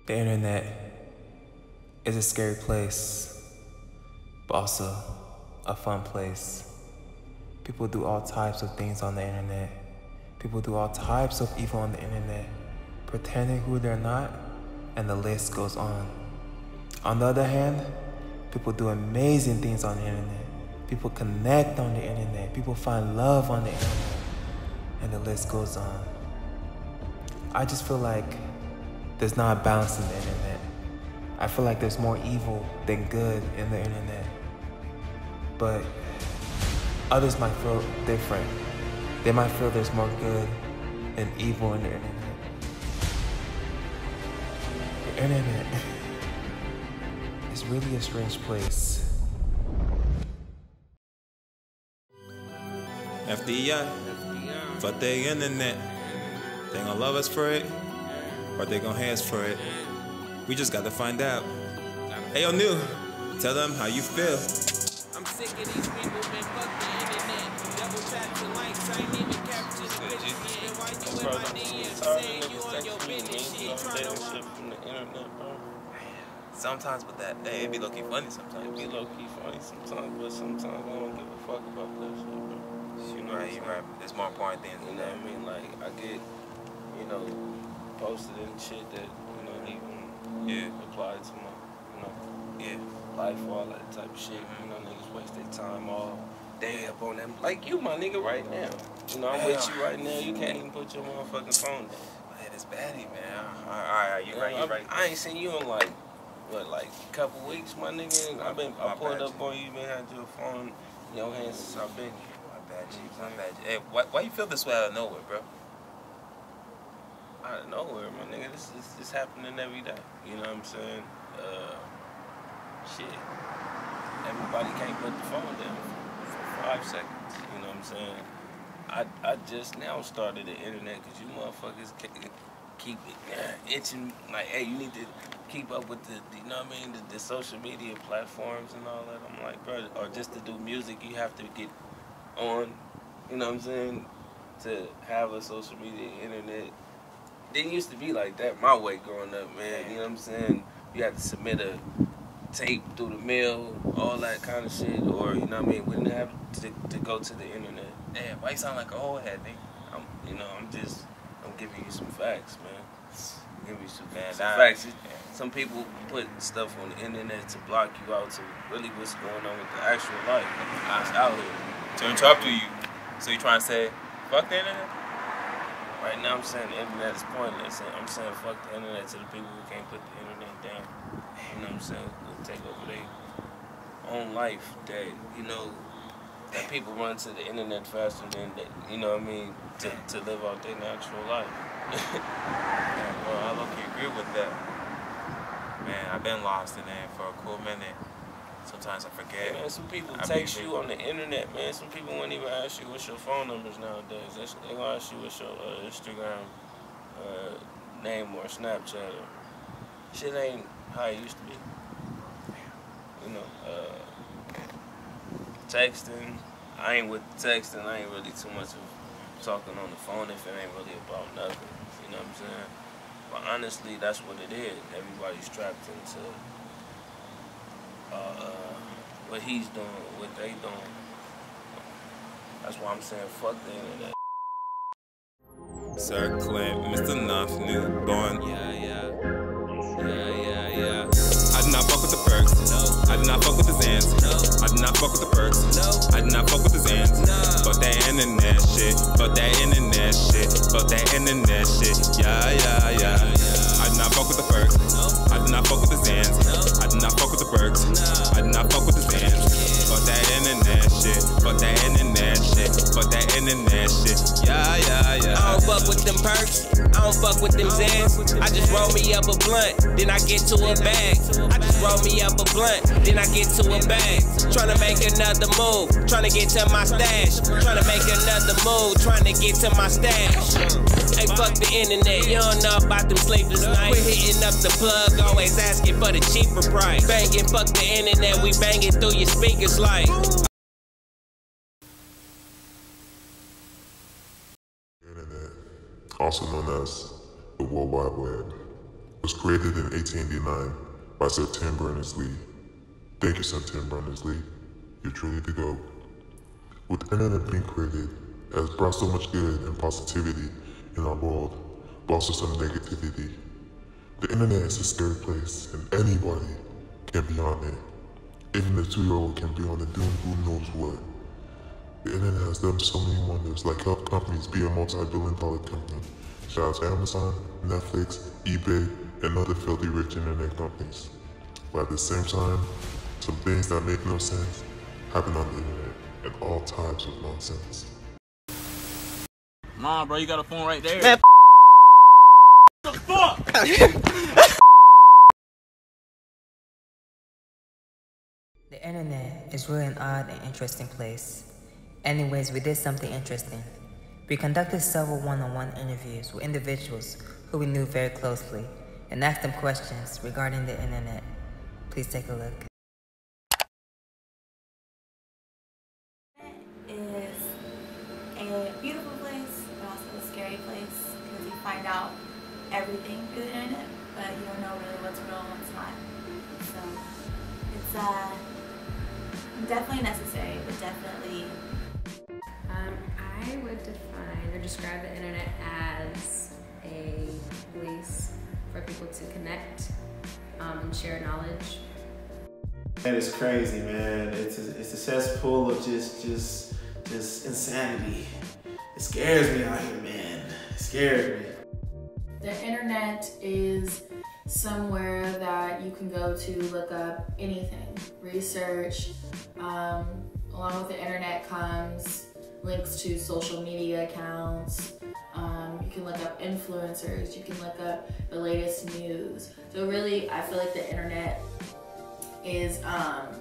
The internet is a scary place, but also a fun place. People do all types of things on the internet. People do all types of evil on the internet, pretending who they're not, and the list goes on. On the other hand, people do amazing things on the internet. People connect on the internet. People find love on the internet, and the list goes on. I just feel like there's not a balance in the internet. I feel like there's more evil than good in the internet. But others might feel different. They might feel there's more good and evil in the internet. The internet is really a strange place. FDI, fuck the internet. They gonna love us for it, or they gonna hate us for it. We just gotta find out. Hey, yo, New, tell them how you feel. I'm sick of these people, man, fuck the internet. Double tap to likes, I ain't even capture the bitches, man. Why you in my DMs saying you on your business shit, trying to shit from the internet, bro? Sometimes with that, hey, it be low-key funny sometimes. It be low-key funny sometimes, but sometimes I don't give a fuck about that shit, bro. You're right. There's more important things than that. You know what I mean? Like, I get, you know, posted and shit that, you know, even applied to my, life, all that type of shit. You know, niggas waste their time all day up on them. Like you, my nigga, right now. You know, I'm with you right now. You can't even put your motherfucking phone down. Man, it's baddie, man. Alright, you right. I ain't seen you in like, what, like a couple weeks, my nigga? I pulled up on you, been had your phone in your hands since I've been here. My bad. Hey, why you feel this way out of nowhere, bro? Out of nowhere, my nigga. This is happening every day. You know what I'm saying? Shit. Everybody can't put the phone down for 5 seconds. You know what I'm saying? I just now started the internet because you motherfuckers keep it itching. Like, hey, you need to keep up with the, you know what I mean, the social media platforms and all that. I'm like, bro, or just to do music, you have to get on, you know what I'm saying, to have a social media internet. Didn't used to be like that my way growing up, man. You know what I'm saying? You had to submit a tape through the mail, all that kind of shit, or, you know what I mean, we didn't have to go to the internet. Damn, why you sound like an old head, nigga? I'm giving you some facts, man. I'm giving you some facts. Some people put stuff on the internet to block you out to really what's going on with the actual life. Out here. To interrupt you, so you trying to say, fuck the internet? Right now I'm saying the internet is pointless. I'm saying fuck the internet to the people who can't put the internet down. You know what I'm saying? They'll take over their own life. That, you know, that people run to the internet faster than they, you know what I mean, to live out their natural life. Yeah, bro, I low-key agree with that. Man, I've been lost in there for a cool minute. Sometimes I forget. Man, some people text you on the internet, man. Some people won't even ask you what's your phone numbers nowadays. They gonna ask you what's your Instagram name or Snapchat. Or shit ain't how it used to be. You know, texting. I ain't with texting. I ain't really too much of talking on the phone if it ain't really about nothing. You know what I'm saying? But honestly, that's what it is. Everybody's trapped into what he's doing, what they doing. That's why I'm saying fuck the internet. Sir Clint, Mr. Nuff, newborn. Yeah. I do not fuck with the perks. No. I do not fuck with the Zans. No. I do not fuck with the perks. No. I do not fuck with the Zans. No. Fuck that internet shit. Fuck that internet shit. Fuck that internet shit. Yeah. I do not fuck with the perks. No. I do not fuck with the Zans. No. I do not fuck with the perks. No. I do not fuck with the Zans. Fuck that internet shit. Fuck that internet shit. Fuck that internet shit. Yeah. I don't fuck with them perks. I don't fuck with them Zans. I just roll me up a blunt, then I get to a bag. I just roll me up a blunt, then I get to a bag. Tryna make another move, tryna get to my stash. Tryna make another move, tryna get to my stash. Hey, fuck the internet, you don't know about them sleepless nights. We're hitting up the plug, always asking for the cheaper price. Banging, fuck the internet, we banging through your speakers like. Internet, also known as the World Wide Web, was created in 1889 by Sir Tim Berners-Lee. Thank you, Sir Tim Berners-Lee. You're truly the GOAT. With the internet being created, it has brought so much good and positivity in our world, but also some negativity. The internet is a scary place, and anybody can be on it. Even a 2-year-old can be on it doing who knows what. The internet has done so many wonders, like help companies be a multi-billion-dollar company. Shout out to Amazon, Netflix, eBay, and other filthy rich internet companies. But at the same time, some things that make no sense happen on the internet, and all types of nonsense. Nah, bro, you got a phone right there. Man, the fuck? The internet is really an odd and interesting place. Anyways, we did something interesting. We conducted several one-on-one interviews with individuals who we knew very closely and asked them questions regarding the internet. Please take a look. It is a beautiful place, but also a scary place because you find out everything through the internet, but you don't know really what's real and what's not. So it's definitely necessary, but definitely. I would define or describe the internet as a place for people to connect and share knowledge. That is crazy, man. It's a cesspool of just insanity. It scares me out here, man. It scares me. The internet is somewhere that you can go to look up anything, research. Along with the internet comes links to social media accounts. You can look up influencers. You can look up the latest news. So really, I feel like the internet is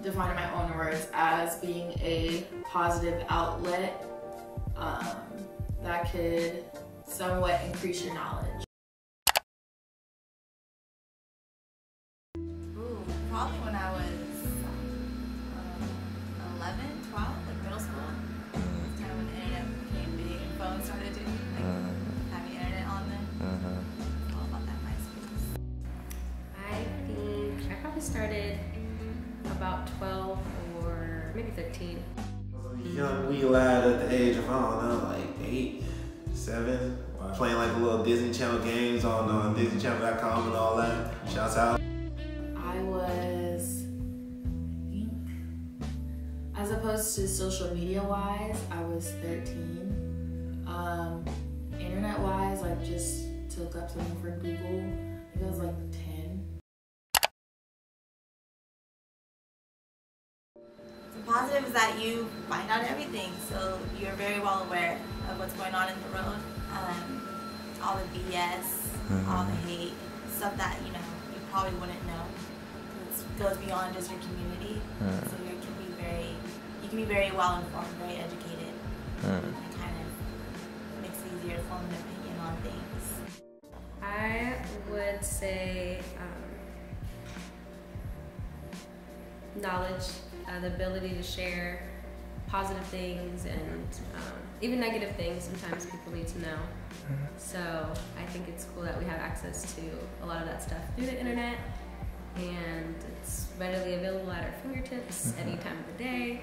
defined in my own words as being a positive outlet that could somewhat increase your knowledge. Ooh, probably when I was 11, 12, like middle school. That's kind of when the internet became big and phones started to having internet on them. All about that MySpace. I think I probably started about 12 or maybe 13. Young wee lad at the age of, I don't know, like 8, 7, playing like the little Disney Channel games on DisneyChannel.com and all that. Shouts out. I was, I think, as opposed to social media wise, I was 13. Internet wise, like just to look up something for Google, I think I was like 10. The positive is that you find out everything, so you're very well aware of what's going on in the world. All the BS, all the hate, stuff that you probably wouldn't know. It goes beyond just your community, so you can be very well informed, very educated. It kind of makes it easier to form an opinion on things. I would say knowledge, the ability to share positive things and even negative things. Sometimes people need to know. So I think it's cool that we have access to a lot of that stuff through the internet, and it's readily available at our fingertips any time of the day.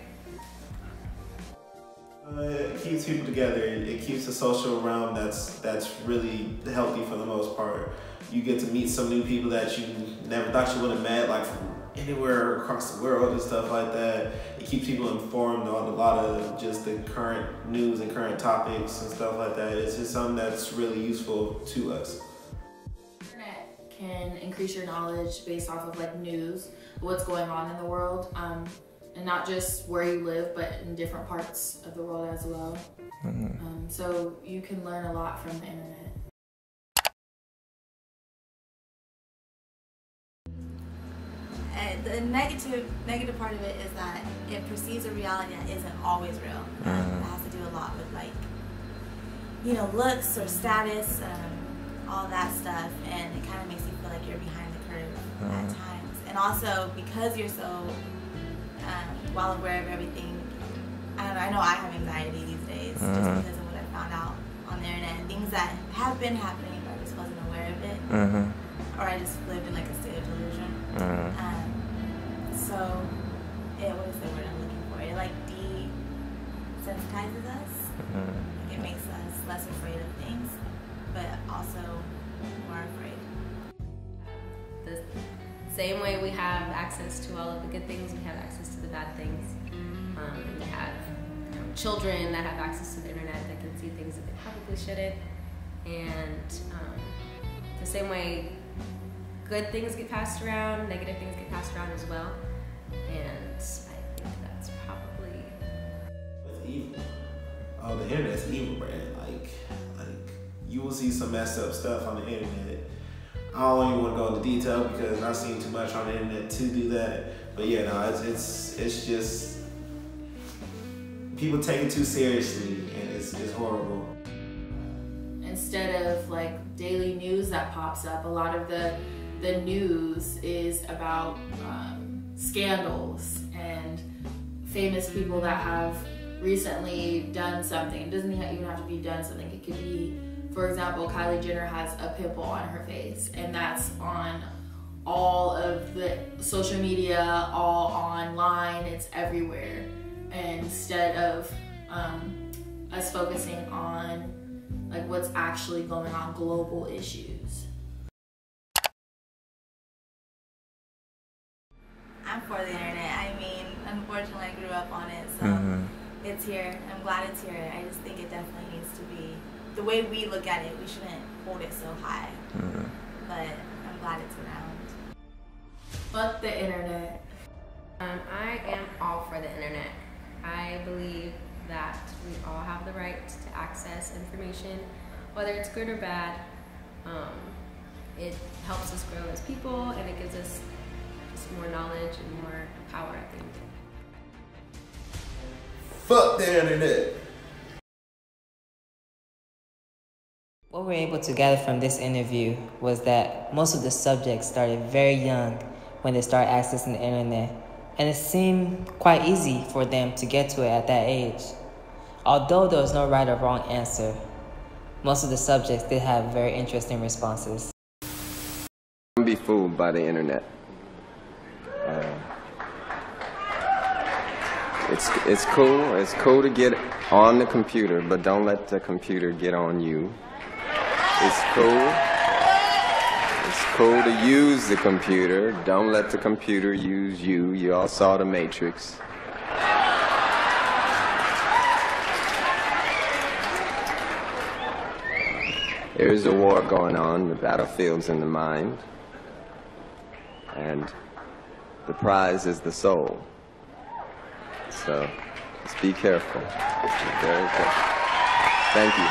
It keeps people together. It keeps the social realm that's really healthy for the most part. You get to meet some new people that you never thought you would have met, like from anywhere across the world and stuff like that. It keeps people informed on a lot of just the current news and current topics and stuff like that. It's just something that's really useful to us. The internet can increase your knowledge based off of like news, what's going on in the world, and not just where you live, but in different parts of the world as well. So you can learn a lot from the internet. The negative part of it is that it perceives a reality that isn't always real. It has to do a lot with looks or status, all that stuff, and it kind of makes you feel like you're behind the curve at times. And also because you're so well aware of everything, I know I have anxiety these days just because of what I found out on the internet and things that have been happening, but I just wasn't aware of it, or I just So, what is the word I'm looking for? It like desensitizes us. It makes us less afraid of things, but also more afraid. The same way we have access to all of the good things, we have access to the bad things. And we have children that have access to the internet that can see things that they probably shouldn't. And the same way good things get passed around, negative things get passed around as well. And I think that's probably... It's evil. Oh, the internet's evil, Brad. Like you will see some messed up stuff on the internet. I don't even want to go into detail because I've seen too much on the internet to do that. But yeah, no, it's just people take it too seriously, and it's horrible. Instead of like daily news that pops up, a lot of the news is about scandals and famous people that have recently done something. It doesn't even have to be done something. It could be, for example, Kylie Jenner has a pimple on her face, and that's on all of the social media, all online, it's everywhere. And instead of us focusing on like what's actually going on, global issues. I'm for the internet. I mean, unfortunately I grew up on it, so it's here. I'm glad it's here. I just think it definitely needs to be, the way we look at it, we shouldn't hold it so high. But I'm glad it's around. Fuck the internet. I am all for the internet. I believe that we all have the right to access information, whether it's good or bad. It helps us grow as people, and it gives us just more knowledge and more power, I think. Fuck the internet. What we're able to gather from this interview was that most of the subjects started very young when they started accessing the internet, and it seemed quite easy for them to get to it at that age. Although there was no right or wrong answer, most of the subjects did have very interesting responses. Don't be fooled by the internet. It's cool. It's cool to get on the computer, but don't let the computer get on you. It's cool. It's cool to use the computer. Don't let the computer use you. You all saw The Matrix. There's a war going on. The battlefield's in the mind. And the prize is the soul. So, just be careful. Be very careful. Thank you.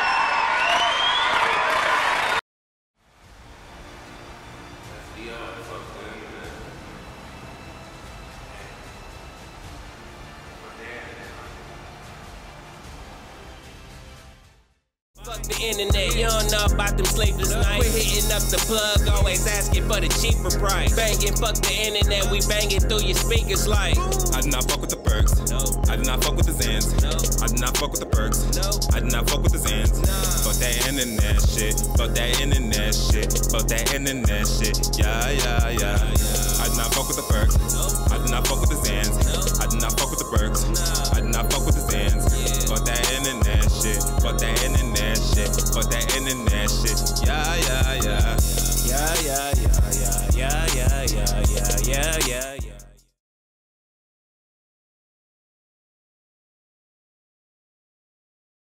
Fuck the internet, you don't know about them sleepless nights. Quit hitting up the plug, always asking for the cheaper price. Banging, fuck the internet, we banging through your speakers like. I do not fuck with the perks. No. I do not fuck with the Zans. No. I do not fuck with the perks. No. I do not fuck with the Zans. No. Fuck that internet shit. Fuck that internet shit. Fuck that internet shit. Yeah, yeah, yeah. I do not fuck with the perks. No. I do not